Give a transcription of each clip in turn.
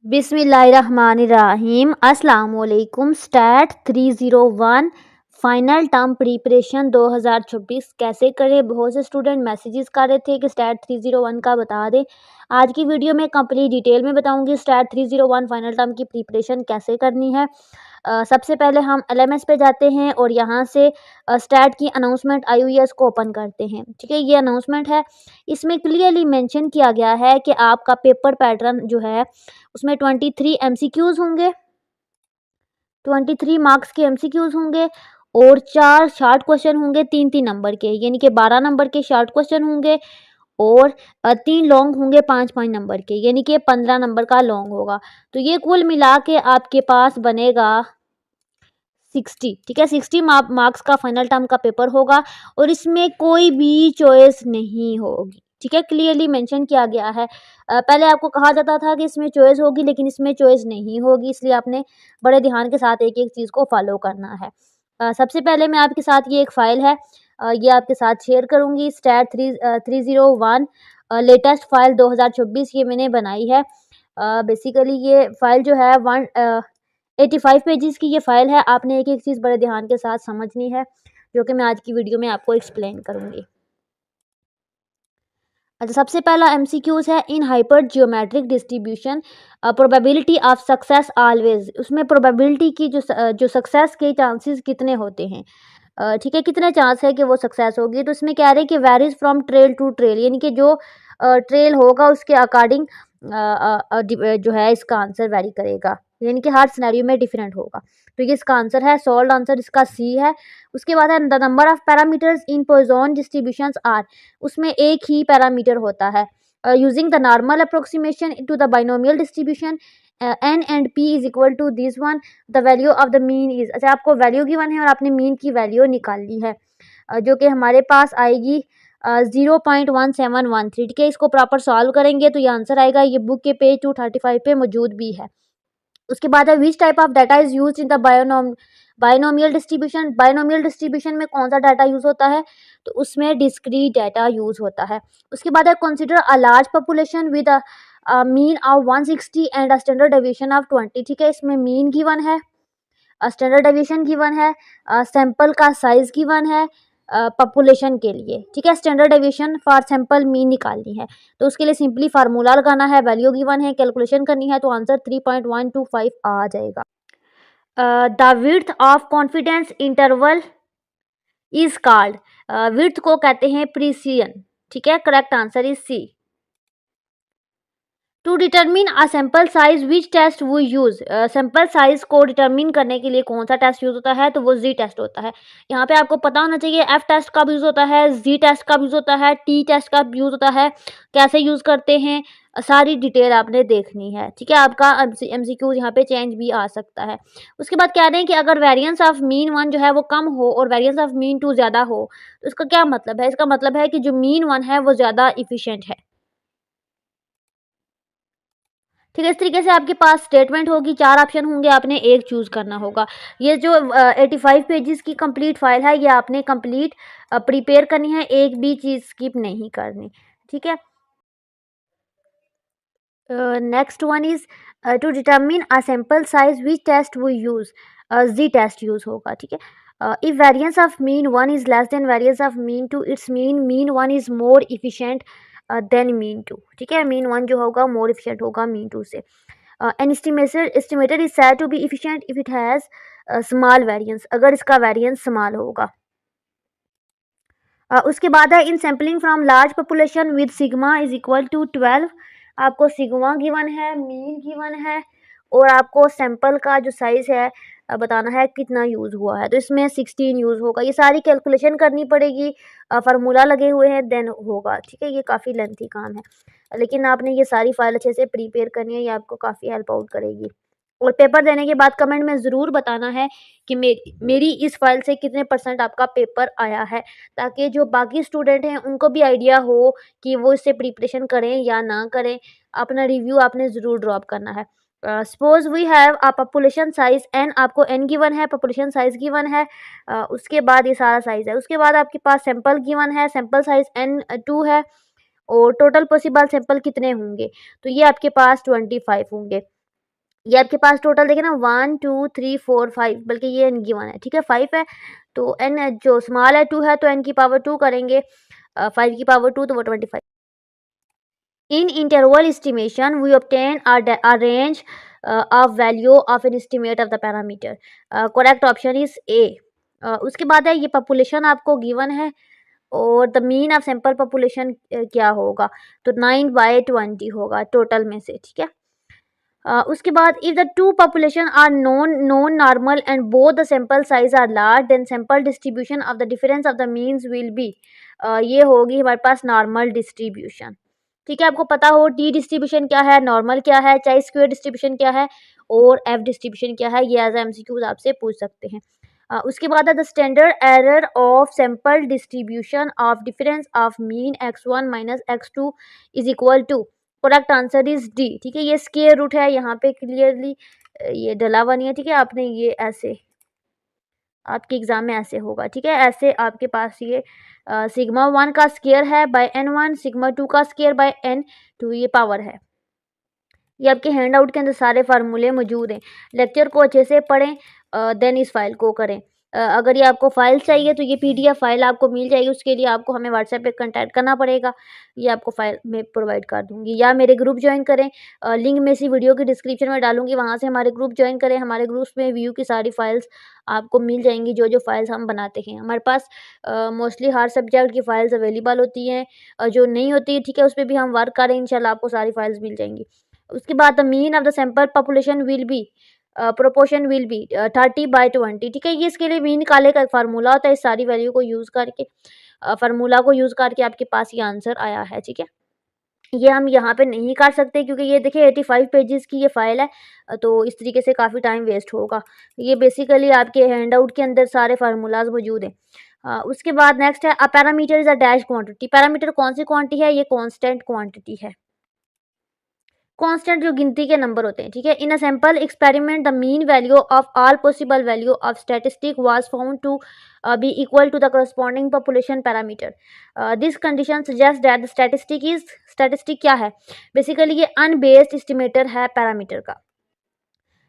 बिस्मिल्लाहिर्रहमानिर्रहीम। अस्सलाम वालेकुम। स्टैट 301 फाइनल टर्म प्रिपरेशन 2026 कैसे करें। बहुत से स्टूडेंट मैसेजेस कर रहे थे कि स्टैट 301 का बता दें। आज की वीडियो में कंप्लीट डिटेल में बताऊंगी स्टैट 301 फाइनल टर्म की प्रिपरेशन कैसे करनी है। सबसे पहले हम एलएमएस पे जाते हैं और यहाँ से स्टैट की अनाउंसमेंट आई हुई है, उसको ओपन करते हैं। ठीक है, ये अनाउंसमेंट है। इसमें क्लियरली मेंशन किया गया है कि आपका पेपर पैटर्न जो है उसमें 23 एमसीक्यूज होंगे, 23 मार्क्स के एमसीक्यूज होंगे और 4 शॉर्ट क्वेश्चन होंगे 3-3 नंबर के, यानी कि 12 नंबर के शॉर्ट क्वेश्चन होंगे और 3 लॉन्ग होंगे 5-5 नंबर के, यानी कि 15 नंबर का लॉन्ग होगा। तो ये कुल मिला के आपके पास बनेगा 60। ठीक है, 60 मार्क्स का फाइनल टर्म का पेपर होगा और इसमें कोई भी चॉइस नहीं होगी। ठीक है, क्लियरली मेंशन किया गया है। पहले आपको कहा जाता था कि इसमें चॉइस होगी, लेकिन इसमें चॉइस नहीं होगी, इसलिए आपने बड़े ध्यान के साथ एक एक चीज़ को फॉलो करना है। सबसे पहले मैं आपके साथ ये एक फ़ाइल है, ये आपके साथ शेयर करूँगी। स्टैट 301 लेटेस्ट फ़ाइल 2024 ये मैंने बनाई है। बेसिकली ये फ़ाइल जो है 85 पेजेस की ये फ़ाइल है। आपने एक एक चीज़ बड़े ध्यान के साथ समझनी है, जो कि मैं आज की वीडियो में आपको एक्सप्लेन करूँगी। अच्छा, सबसे पहला एमसीक्यूज़ है in hyper geometric distribution probability of success always. उसमें प्रोबेबिलिटी की जो सक्सेस के चांसेस कितने होते हैं। ठीक है, कितने चांस है कि वो सक्सेस होगी। तो इसमें कह रहे हैं कि varies from trail to trail, यानी कि जो ट्रेल होगा उसके अकॉर्डिंग जो है इसका आंसर वेरी करेगा, यानी कि हर सिनेरियो में डिफरेंट होगा। तो ये इसका आंसर है, सॉल्व आंसर इसका सी है। उसके बाद है the number of parameters in Poisson distributions are. उसमें एक ही पैरामीटर होता है। Using the normal approximation to the binomial distribution N and P is equal to this one, the value of the mean is. अच्छा, आपको value given है और आपने मीन की वैल्यू निकालनी है, जो कि हमारे पास आएगी 0.1713। ठीक है, इसको प्रॉपर सॉल्व करेंगे तो ये आंसर आएगा। ये बुक के पेज 235 पे मौजूद भी है। उसके बाद है which type of data is use in the binomial distribution. Binomial distribution में कौन सा डाटा यूज होता है, तो उसमें डिस्क्रीट डाटा यूज होता है। उसके बाद है consider a large population with a mean of 160 and a standard deviation of 20। ठीक है, इसमें मीन गिवन है, स्टैंडर्ड डेविएशन गिवन है, सैंपल का साइज गिवन है पॉपुलेशन के लिए। ठीक है, standard deviation for sample mean निकालनी है, तो उसके लिए सिंपली फार्मूला लगाना है, वैल्यू गिवन है, कैलकुलेशन करनी है, तो आंसर 3.125 आ जाएगा। The width of confidence interval is called. Width को कहते हैं प्रिसिजन। ठीक है, correct answer is C. To determine a sample size which test वो यूज़। सैंपल साइज को डिटरमिन करने के लिए कौन सा टेस्ट यूज़ होता है, तो वो जी टेस्ट होता है। यहाँ पे आपको पता होना चाहिए एफ टेस्ट कब यूज़ होता है, जी टेस्ट कब यूज़ होता है, टी टेस्ट कब यूज़ होता है, कैसे यूज़ करते हैं, सारी डिटेल आपने देखनी है। ठीक है, आपका एमसीक्यू यहाँ पे चेंज भी आ सकता है। उसके बाद कह रहे हैं कि अगर वेरिएंस ऑफ मीन 1 जो है वो कम हो और वेरिएंस ऑफ मीन 2 ज़्यादा हो, तो इसका क्या मतलब है। इसका मतलब है कि जो मीन 1 है वो ज़्यादा इफिशियंट है। ठीक है, इस तरीके से आपके पास स्टेटमेंट होगी, 4 ऑप्शन होंगे, आपने एक चूज़ करना होगा। ये जो 85 पेजेस की कंप्लीट फाइल है, ये आपने कंप्लीट प्रिपेयर करनी है, एक भी चीज़ स्किप नहीं करनी। ठीक है, next one is to determine a sample size which test we use. Z test use होगा। ठीक है, if variance of mean 1 is less than variance of mean 2, it's mean 1 is more efficient than mean 2। ठीक है, mean 1 जो होगा मोर efficient होगा mean 2 से। An estimator is said to be efficient if it has small variance, अगर इसका variance small होगा। उसके बाद है in sampling from large population with sigma is equal to 12। आपको सिग्मा गिवन है, मीन गिवन है और आपको सैंपल का जो साइज है बताना है कितना यूज़ हुआ है, तो इसमें 16 यूज़ होगा। ये सारी कैलकुलेशन करनी पड़ेगी, फार्मूला लगे हुए हैं, देन होगा। ठीक है, ये काफ़ी लेंथी काम है, लेकिन आपने ये सारी फाइल अच्छे से प्रिपेयर करनी है, ये आपको काफ़ी हेल्प आउट करेगी। और पेपर देने के बाद कमेंट में ज़रूर बताना है कि मेरी इस फाइल से कितने % आपका पेपर आया है, ताकि जो बाकी स्टूडेंट हैं उनको भी आइडिया हो कि वो इससे प्रिपरेशन करें या ना करें। अपना रिव्यू आपने ज़रूर ड्रॉप करना है। Suppose we have a population size N, आपको एन गिवन है, पॉपुलेशन साइज गिवन है, उसके बाद ये सारा साइज है। उसके बाद आपके पास सैंपल गिवन है, सैंपल साइज N2 है और टोटल पॉसिबल सैंपल कितने होंगे, तो ये आपके पास 25 होंगे। ये आपके पास टोटल देखें ना 1 2 3 4 5, बल्कि ये गिवन है, ठीक है 5 है, तो n जो स्मॉल है 2 है, तो n की पावर 2 करेंगे, 5 की पावर 2 तो वो 25। In interval estimation, we obtain a range of value of an estimate of the parameter. Correct option is A. उसके बाद है ये पॉपुलेशन आपको गिवन है और the mean of sample population क्या होगा, तो 9/20 होगा टोटल में से, ठीक है। उसके बाद if the two population are non normal and both the sample size are large, then sample distribution of the difference of the means will be, ये होगी हमारे पास नॉर्मल डिस्ट्रीब्यूशन, ठीक है। आपको पता हो टी डिस्ट्रीब्यूशन क्या है, नॉर्मल क्या है, चाहे स्क्वायर डिस्ट्रीब्यूशन क्या है और एफ डिस्ट्रीब्यूशन क्या है, ये एज एमसीक्यूज आपसे पूछ सकते हैं। उसके बाद है the standard error of sample distribution of difference of mean x1 minus x2 is equal to, correct answer is D, ठीक है। ये स्क्वायर रूट है, यहाँ पे क्लियरली ये डला हुआ नहीं है, ठीक है। आपने ये ऐसे आपके एग्जाम में ऐसे होगा, ठीक है। ऐसे आपके पास ये सिग्मा 1 का स्क्वायर है बाय n1, सिग्मा 2 का स्क्वायर बाय n2, ये पावर है। ये आपके हैंड आउट के अंदर सारे फार्मूले मौजूद हैं। लेक्चर को अच्छे से पढ़ें, देन इस फाइल को करें। अगर ये आपको फाइल चाहिए तो ये पीडीएफ फाइल आपको मिल जाएगी, उसके लिए आपको हमें व्हाट्सएप पे कांटेक्ट करना पड़ेगा, ये आपको फाइल मैं प्रोवाइड कर दूंगी, या मेरे ग्रुप ज्वाइन करें, लिंक मैं इसी वीडियो की डिस्क्रिप्शन में डालूंगी, वहाँ से हमारे ग्रुप ज्वाइन करें। हमारे ग्रुप्स में व्यू की सारी फाइल्स आपको मिल जाएंगी, जो जो फाइल्स हम बनाते हैं। हमारे पास मोस्टली हर सब्जेक्ट की फाइल्स अवेलेबल होती हैं, जो नहीं होती, ठीक है, उस पर भी हम वर्क करें, इंशाल्लाह आपको सारी फाइल्स मिल जाएंगी। उसके बाद the mean of the sample population will be, proportion will be 30/20, ठीक है। ये इसके लिए मीन निकालने का एक फार्मूला होता है, इस सारी वैल्यू को यूज़ करके, फार्मूला को यूज़ करके आपके पास ये आंसर आया है, ठीक है। ये हम यहाँ पे नहीं कर सकते क्योंकि ये देखिए 85 पेजेस की ये फाइल है, तो इस तरीके से काफ़ी टाइम वेस्ट होगा। ये बेसिकली आपके हैंड आउट के अंदर सारे फार्मूलाज मौजूद हैं। उसके बाद नेक्स्ट है अ parameter is a dash quantity. Parameter कौन सी क्वांटिटी है, ये कांस्टेंट क्वांटिटी है। कांस्टेंट जो गिनती के नंबर होते हैं, ठीक है। In a sample experiment the mean value of all possible value of statistic was found to be equal to the corresponding population parameter. This condition suggest that the statistic क्या है, basically ये unbiased estimator है parameter का।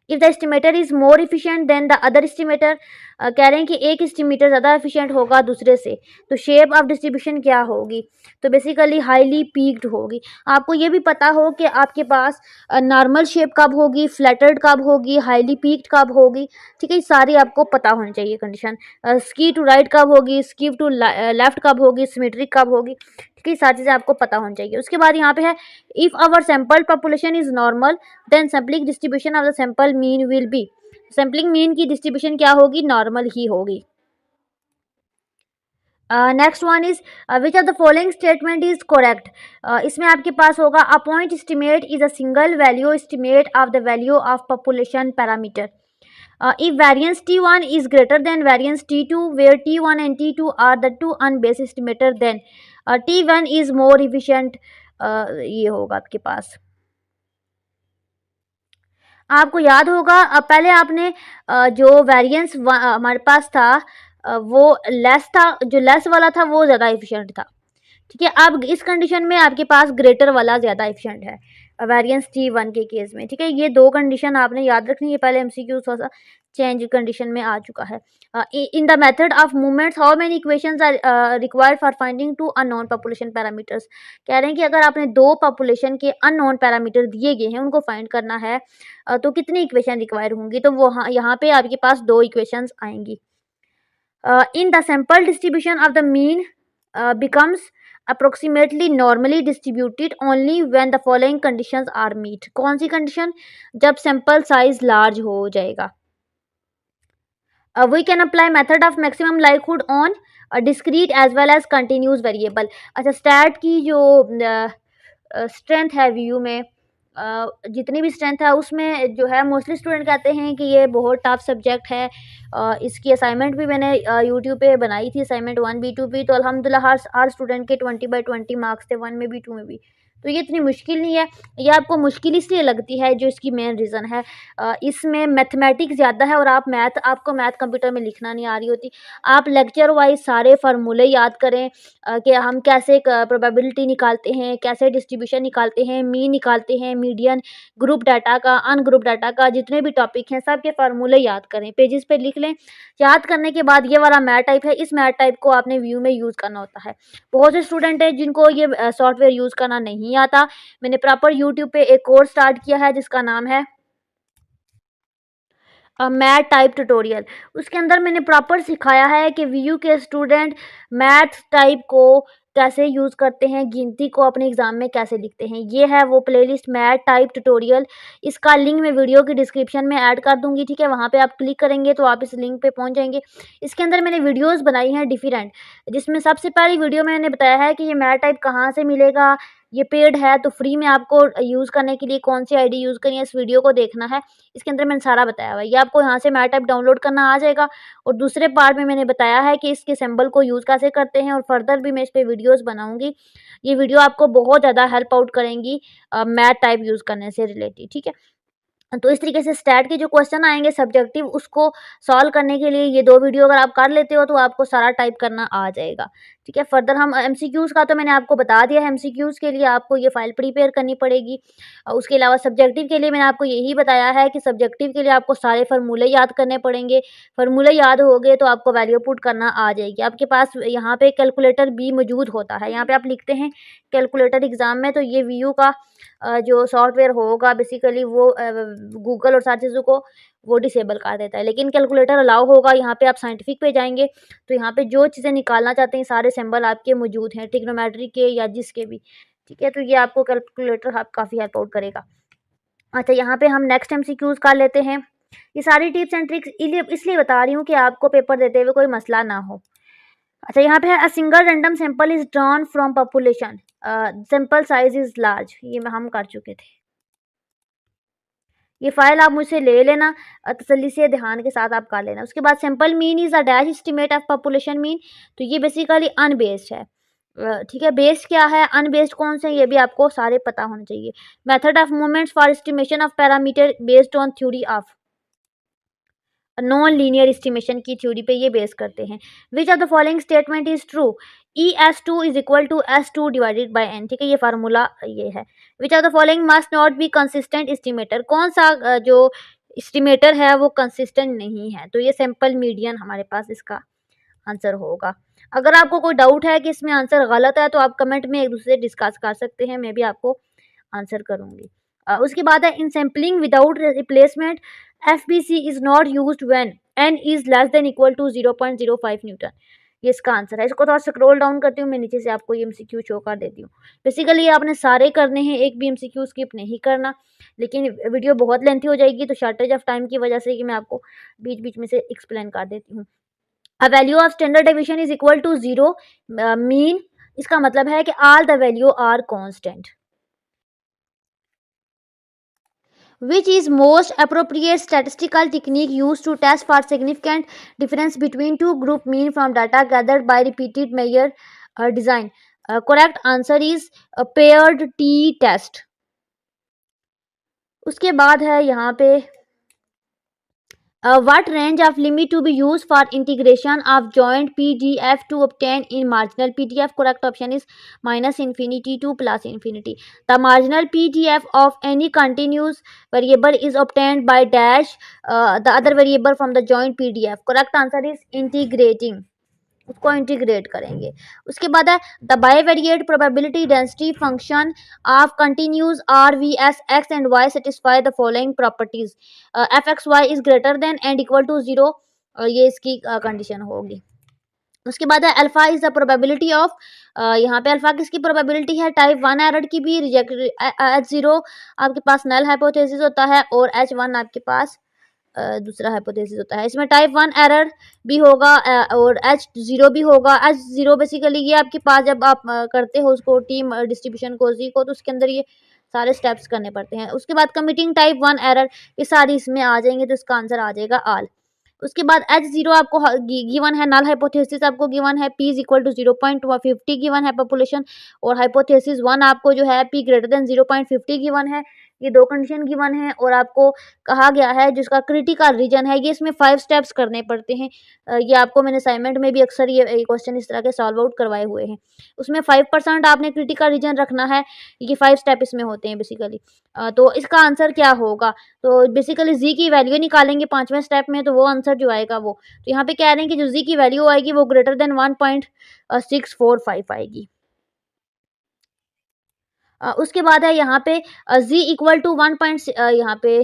If the estimator is more efficient than the other estimator, कह रहे हैं कि एक एस्टिमेटर ज़्यादा एफिशिएंट होगा दूसरे से, तो शेप ऑफ डिस्ट्रीब्यूशन क्या होगी, तो बेसिकली हाईली पीक्ड होगी। आपको ये भी पता हो कि आपके पास नॉर्मल शेप कब होगी, फ्लैटर्ड कब होगी, हाईली पीक्ड कब होगी, ठीक है। ये सारी आपको पता होनी चाहिए कंडीशन। स्की टू राइट कब होगी, स्की टू लेफ्ट कब होगी, सिमेट्रिक कब होगी, ठीक है। ये सारी चीज़ें आपको पता होनी चाहिए। उसके बाद यहाँ पे है if our sample population is normal then sampling distribution of the sample mean will be, sampling mean की डिस्ट्रीब्यूशन क्या होगी, नॉर्मल ही होगी। Next one is which of the following statement is correct. इसमें आपके पास होगा a point estimate is a single value estimate of the value of population parameter. If variance T1 is greater than variance T2, where T1 and T2 are the two unbased estimator, then T1 is more efficient, ये होगा आपके पास। आपको याद होगा पहले आपने जो variance हमारे पास था वो लेस था, जो लेस वाला था वो ज़्यादा एफिशिएंट था, ठीक है। अब इस कंडीशन में आपके पास ग्रेटर वाला ज़्यादा एफिशिएंट है वेरिएंस T1 के केस में, ठीक है। ये दो कंडीशन आपने याद रखनी है, पहले एमसीक्यू थोड़ा सा चेंज कंडीशन में आ चुका है। In the method of movements how many equations are required for finding two unknown population parameters. कह रहे हैं कि अगर आपने दो पॉपुलेशन के अननोन पैरामीटर दिए गए हैं, उनको फाइंड करना है, तो कितनी इक्वेशन रिक्वायर होंगी, तो वो यहाँ पे आपके पास दो इक्वेशंस आएंगी। In the sample distribution of the mean becomes approximately normally distributed only when the following conditions are met। कौन सी कंडीशन, जब सैंपल साइज लार्ज हो जाएगा। We can apply method of maximum likelihood on discrete as well as continuous variable। अच्छा, stat की जो strength है view में, जितनी भी स्ट्रेंथ है उसमें जो है मोस्टली स्टूडेंट कहते हैं कि ये बहुत टफ सब्जेक्ट है। इसकी असाइनमेंट भी मैंने यूट्यूब पे बनाई थी, असाइनमेंट 1B 2B, तो अल्हम्दुलिल्लाह हर स्टूडेंट के 20/20 मार्क्स थे, 1 में भी 2 में भी। तो ये इतनी मुश्किल नहीं है, ये आपको मुश्किल इसलिए लगती है, जो इसकी मेन रीज़न है इसमें मैथमेटिक्स ज़्यादा है और आपको मैथ कंप्यूटर में लिखना नहीं आ रही होती। आप लेक्चर वाइज़ सारे फार्मूले याद करें कि हम कैसे क प्रोबेबिलिटी निकालते हैं, कैसे डिस्ट्रीब्यूशन निकालते हैं, मीन निकालते हैं, मीडियन, ग्रुप डाटा का, अनग्रुप डाटा का, जितने भी टॉपिक हैं सब के फार्मूले याद करें, पेजेस पे लिख लें। याद करने के बाद ये वाला मैथ टाइप है, इस मैथ टाइप को आपने व्यू में यूज़ करना होता है। बहुत से स्टूडेंट हैं जिनको ये सॉफ्टवेयर यूज़ करना नहीं आता। मैंने प्रॉपर यूट्यूब पे एक कोर्स स्टार्ट किया है जिसका नाम है मैथ टाइप ट्यूटोरियल। उसके अंदर मैंने प्रॉपर सिखाया है कि वीयू के स्टूडेंट मैथ टाइप को कैसे यूज़ करते हैं, गिनती को अपने एग्ज़ाम में कैसे लिखते हैं। ये है वो प्लेलिस्ट मैथ टाइप ट्यूटोरियल, इसका लिंक मैं वीडियो की डिस्क्रिप्शन में ऐड कर दूँगी, ठीक है? वहाँ पे आप क्लिक करेंगे तो आप इस लिंक पे पहुँच जाएँगे। इसके अंदर मैंने वीडियोज़ बनाई हैं डिफरेंट, जिसमें सबसे पहली वीडियो में मैंने बताया है कि ये मैथ टाइप कहाँ से मिलेगा, ये पेड है तो फ्री में आपको यूज़ करने के लिए कौन-सी आईडी यूज़ करनी है, इस वीडियो को देखना है। इसके अंदर मैंने सारा बताया हुआ है। ये आपको यहाँ से मैथ ऐप डाउनलोड करना आ जाएगा और दूसरे पार्ट में मैंने बताया है कि इसके सिंबल को यूज़ कैसे करते हैं और फर्दर भी मैं इस पे वीडियोज़ बनाऊँगी। ये वीडियो आपको बहुत ज़्यादा हेल्प आउट करेंगी मैथ टाइप यूज़ करने से रिलेटेड, ठीक है? तो इस तरीके से स्टैट के जो क्वेश्चन आएँगे सब्जेक्टिव, उसको सॉल्व करने के लिए ये 2 वीडियो अगर आप कर लेते हो तो आपको सारा टाइप करना आ जाएगा, ठीक है? फर्दर हम एमसीक्यूज़ का तो मैंने आपको बता दिया है, एमसीक्यूज़ के लिए आपको ये फ़ाइल प्रिपेयर करनी पड़ेगी। उसके अलावा सब्जेक्टिव के लिए मैंने आपको यही बताया है कि सब्जेक्टिव के लिए आपको सारे फ़ॉर्मूले याद करने पड़ेंगे। फ़ॉर्मूले याद हो गए तो आपको वैल्यू पुट करना आ जाएगी। आपके पास यहाँ पे कैलकुलेटर भी मौजूद होता है, यहाँ पे आप लिखते हैं कैलकुलेटर एग्ज़ाम में, तो ये वीयू का जो सॉफ्टवेयर होगा बेसिकली वो गूगल और सारी चीज़ों को वो डिसेबल कर देता है। लेकिन कैलकुलेटर अलाउ होगा, यहाँ पे आप साइंटिफिक पे जाएँगे तो यहाँ पे जो चीज़ें निकालना चाहते हैं सारे सिंबल आपके मौजूद हैं, ट्रिग्नोमेट्री के या जिसके भी, ठीक है? तो ये आपको कैलकुलेटर आप काफ़ी हेल्प आउट करेगा। अच्छा, यहाँ पे हम नेक्स्ट एमसीक्यूज़ कर लेते हैं। ये सारी टिप्स एंड ट्रिक्स इसलिए बता रही हूँ कि आपको पेपर देते हुए कोई मसला ना हो। अच्छा, यहाँ पे है a single random sample is drawn from population, sample size is large, ये हम कर चुके थे। ये फाइल आप मुझसे ले लेना, तसल्ली से ध्यान के साथ आप कर लेना। उसके बाद simple mean is a dash estimate of population mean, तो ये बेसिकली अनबेस्ड है। ठीक है, बेस्ड क्या है, अनबेस्ड कौन से, ये भी आपको सारे पता होने चाहिए। Method of movements for estimation of parameter based on theory of non linear estimation की थ्योरी पे ये बेस करते हैं। Which of the following statement is true, ES2 is equal to S2 divided by n, ठीक है, ये formula ये है। Which of the following must not be consistent estimator, कौन सा जो एस्टिमेटर है वो कंसिस्टेंट नहीं है, तो ये सिंपल मीडियन हमारे पास इसका आंसर होगा। अगर आपको कोई डाउट है कि इसमें आंसर गलत है तो आप कमेंट में एक दूसरे से डिस्कस कर सकते हैं, मैं भी आपको आंसर करूँगी। उसके बाद है in sampling without replacement FBC is not used when n is less than equal to 0.05 newton, ये इसका आंसर है। इसको थोड़ा स्क्रॉल डाउन करती हूँ मैं, नीचे से आपको ये एमसीक्यू शो कर देती हूँ। बेसिकली ये आपने सारे करने हैं, एक भी एमसीक्यू स्किप नहीं करना, लेकिन वीडियो बहुत लेंथी हो जाएगी तो शॉर्टेज ऑफ टाइम की वजह से कि मैं आपको बीच-बीच में से एक्सप्लेन कर देती हूँ। A value of standard deviation is equal to 0, mean इसका मतलब है कि all the value are constant. Which is most appropriate statistical technique used to test for significant difference between two group mean from data gathered by repeated measure design? Correct answer is a paired t test. उसके बाद है यहाँ पे what range of limit to be used for integration of joint PDF to obtain in marginal PDF? Correct option is minus infinity to plus infinity. The marginal PDF of any continuous variable is obtained by dash the other variable from the joint PDF. Correct answer is integrating. उसको integrate करेंगे। उसके बाद है the bivariate probability density function of continuous R V S X and Y satisfy the following properties, F X Y is greater than and equal to 0, ये इसकी condition होगी। उसके बाद है alpha is the probability of, यहाँ पे alpha किसकी probability है, टाइप 1 एरर की भी, रिजेक्ट H0 आपके पास नल हाइपोथेसिस होता है और H1 आपके पास दूसरा हाइपोथेसिस होता है। इसमें टाइप 1 एरर भी होगा और H0 भी होगा। H0 बेसिकली ये आपके पास जब आप करते हो उसको टीम डिस्ट्रीब्यूशन को जी को, तो उसके अंदर ये सारे स्टेप्स करने पड़ते हैं। उसके बाद कमिटिंग टाइप 1 एरर, ये सारी इसमें आ जाएंगे तो इसका आंसर आ जाएगा ऑल। उसके बाद H0 आपको गिवन है, नल हाइपोथेसिस आपको गिवन है, P is equal to 0.50 given है पॉपुलेशन, और हाइपोथेसिस 1 आपको जो है P ग्रेटर देन 0.50 गिवन है। ये दो कंडीशन गिवन है, और आपको कहा गया है जिसका क्रिटिकल रीजन है, ये इसमें 5 स्टेप्स करने पड़ते हैं। ये आपको मैंने असाइनमेंट में भी अक्सर ये क्वेश्चन इस तरह के सॉल्व आउट करवाए हुए हैं। उसमें 5% आपने क्रिटिकल रीजन रखना है, ये 5 स्टेप इसमें होते हैं बेसिकली। तो इसका आंसर क्या होगा, तो बेसिकली जी की वैल्यू निकालेंगे 5वें स्टेप में, तो वो आंसर जो आएगा वो, तो यहाँ पे कह रहे हैं कि जो जी की वैल्यू आएगी वो ग्रेटर देन 1.645 आएगी। उसके बाद है यहाँ पे जी इक्वल टू 1 पॉइंट, यहाँ पे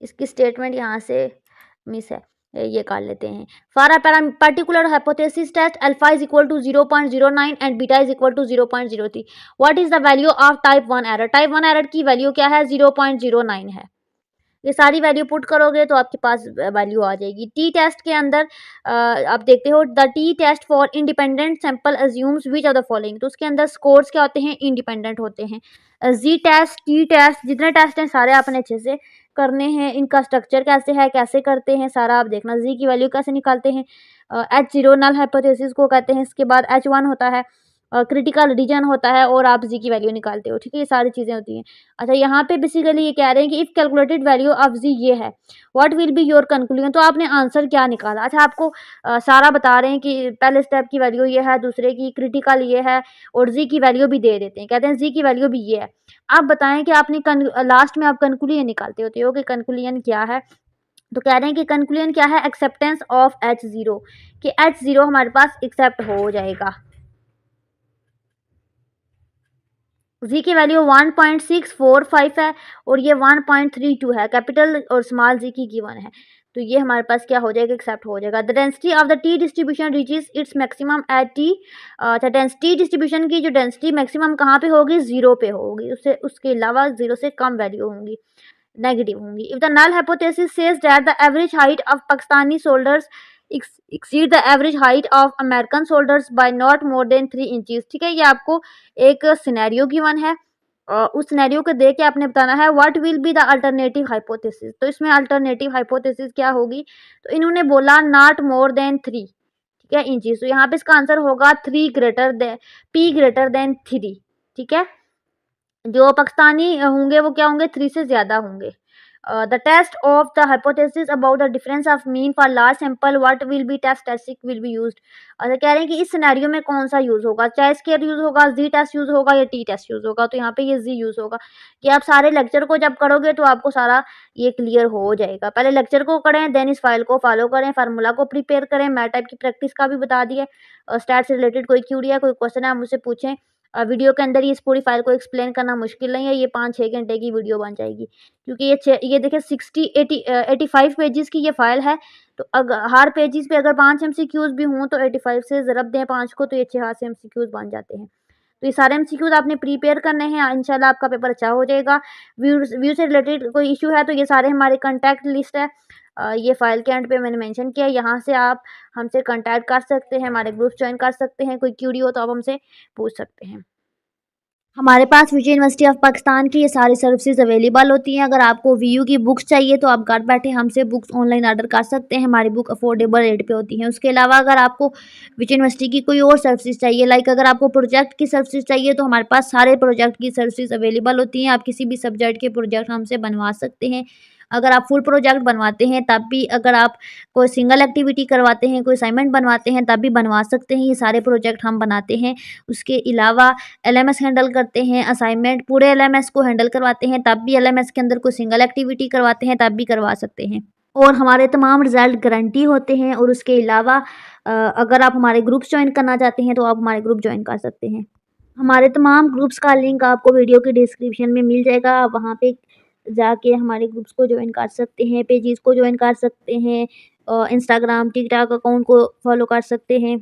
इसकी स्टेटमेंट यहाँ से मिस है, ये कर लेते हैं। For a particular hypothesis test alpha is equal to 0.09 and beta is equal to 0.03, what is the value of type 1 error, type 1 error की वैल्यू क्या है, 0.09 है। ये सारी वैल्यू पुट करोगे तो आपके पास वैल्यू आ जाएगी। टी टेस्ट के अंदर आप देखते हो the T test for independent sample assumes which of the following, तो उसके अंदर स्कोर्स क्या होते हैं, इंडिपेंडेंट होते हैं। जी टेस्ट, टी टेस्ट, जितने टेस्ट हैं सारे आपने अच्छे से करने हैं। इनका स्ट्रक्चर कैसे है, कैसे करते हैं, सारा आप देखना। जी की वैल्यू कैसे निकालते हैं, H0 नल हाइपोथेसिस को कहते हैं। इसके बाद H1 होता है, क्रिटिकल रीजन होता है, और आप जी की वैल्यू निकालते हो। ठीक है, ये सारी चीज़ें होती हैं। अच्छा, यहाँ पे बेसिकली ये कह रहे हैं कि इफ़ कैलकुलेटेड वैल्यू ऑफ जी ये है, what will be your conclusion, तो आपने आंसर क्या निकाला। अच्छा, आपको सारा बता रहे हैं कि पहले स्टेप की वैल्यू ये है, दूसरे की क्रिटिकल ये है, और जी की वैल्यू भी दे देते हैं, कहते हैं जी की वैल्यू भी ये है। आप बताएं कि आपने लास्ट में आप कंक्लूजन निकालते होते हो कि कंक्लूजन क्या है, तो कह रहे हैं कि कंक्लूजन क्या है, एक्सेप्टेंस ऑफ H0, कि H0 हमारे पास एक्सेप्ट हो जाएगा। जी की वैल्यू 1.645 है, और ये 1.32 है, कैपिटल और स्मॉल जी की गिवन है, तो ये हमारे पास क्या हो जाएगा, एक्सेप्ट हो जाएगा। The density of the T distribution reaches its maximum at T, अच्छा डेंसिटी डिस्ट्रीब्यूशन की जो डेंसिटी मैक्सिमम कहाँ पे होगी, 0 पे होगी, उससे उसके अलावा 0 से कम वैल्यू होंगी, नेगेटिव होंगी। If the null hypothesis says that the average height of Pakistani soldiers exceed the average height of American soldiers by not more than 3 inches, ठीक है, ये आपको एक सिनेरियो गिवन है, उस सिनेरियो को देख के आपने बताना है what will be the alternative hypothesis, तो इसमें अल्टरनेटिव हाइपोथेसिस क्या होगी, तो इन्होंने बोला नॉट मोर देन 3, ठीक है, इंचेस, तो यहाँ पे इसका आंसर होगा 3 greater than, P greater than 3, ठीक है, जो पाकिस्तानी होंगे वो क्या होंगे, 3 से ज़्यादा होंगे। The test of the hypothesis about the difference of mean for large sample what will be test statistic will be used, अच्छा कह रहे हैं कि इस सिनेरियो में कौन सा यूज़ होगा, चाहे स्केयर यूज़ होगा, जी टेस्ट यूज़ होगा, या टी टेस्ट यूज़ होगा, तो यहाँ पे ये जी यूज़ होगा। कि आप सारे लेक्चर को जब करोगे तो आपको सारा ये क्लियर हो जाएगा। पहले लेक्चर को करें, देन इस फाइल को फॉलो करें, फार्मूला को प्रिपेयर करें, मैथ टाइप की प्रैक्टिस का भी बता दिया, स्टैट से रिलेटेड कोई क्यूरी है, कोई क्वेश्चन है, आप मुझसे पूछें। वीडियो के अंदर ही इस पूरी फाइल को एक्सप्लेन करना मुश्किल नहीं है, ये 5-6 घंटे की वीडियो बन जाएगी, क्योंकि ये देखिए 85 पेजेस की ये फाइल है, तो अगर हर पेजेस पे अगर 5 एमसीक्यूज भी हों तो 85 से ज़रब दें 5 को, तो ये 6 हाथ से एमसीक्यूज बन जाते हैं। तो ये सारे एमसीक्यूज आपने प्रिपेयर करने हैं, इंशाल्लाह आपका पेपर अच्छा हो जाएगा। व्यू से रिलेटेड कोई इशू है तो ये सारे हमारे कॉन्टैक्ट लिस्ट है, ये फाइल के एंड पे मैंने मेंशन किया है, यहाँ से आप हमसे कॉन्टैक्ट कर सकते हैं, हमारे ग्रुप ज्वाइन कर सकते हैं, कोई क्यूरी हो तो आप हमसे पूछ सकते हैं। हमारे पास विजय यूनिवर्सिटी ऑफ पाकिस्तान की ये सारी सर्विसेज अवेलेबल होती हैं। अगर आपको वीयू की बुक्स चाहिए तो आप घर बैठे हमसे बुक्स ऑनलाइन ऑर्डर कर सकते हैं, हमारी बुक अफोर्डेबल रेट पे होती हैं। उसके अलावा अगर आपको विजय यूनिवर्सिटी की कोई और सर्विसेज चाहिए, लाइक अगर आपको प्रोजेक्ट की सर्विसेज चाहिए तो हमारे पास सारे प्रोजेक्ट की सर्विसेज अवेलेबल होती हैं। आप किसी भी सब्जेक्ट के प्रोजेक्ट हमसे बनवा सकते हैं। अगर आप फुल प्रोजेक्ट बनवाते हैं तब भी, अगर आप कोई सिंगल एक्टिविटी करवाते हैं, कोई असाइनमेंट बनवाते हैं तब भी बनवा सकते हैं। ये सारे प्रोजेक्ट हम बनाते हैं। उसके अलावा एलएमएस हैंडल करते हैं, असाइनमेंट पूरे एलएमएस को हैंडल करवाते हैं, तब भी एलएमएस के अंदर कोई सिंगल एक्टिविटी करवाते हैं तब भी करवा सकते हैं, और हमारे तमाम रिजल्ट गारंटी होते हैं। और उसके अलावा अगर आप हमारे ग्रुप्स ज्वाइन करना चाहते हैं तो आप हमारे ग्रुप ज्वाइन कर सकते हैं। हमारे तमाम ग्रुप्स का लिंक आपको वीडियो के डिस्क्रिप्शन में मिल जाएगा, आप वहाँ पे जाके हमारे ग्रुप्स को ज्वाइन कर सकते हैं, पेजेस को ज्वाइन कर सकते हैं, इंस्टाग्राम टिकटॉक अकाउंट को फॉलो कर सकते हैं।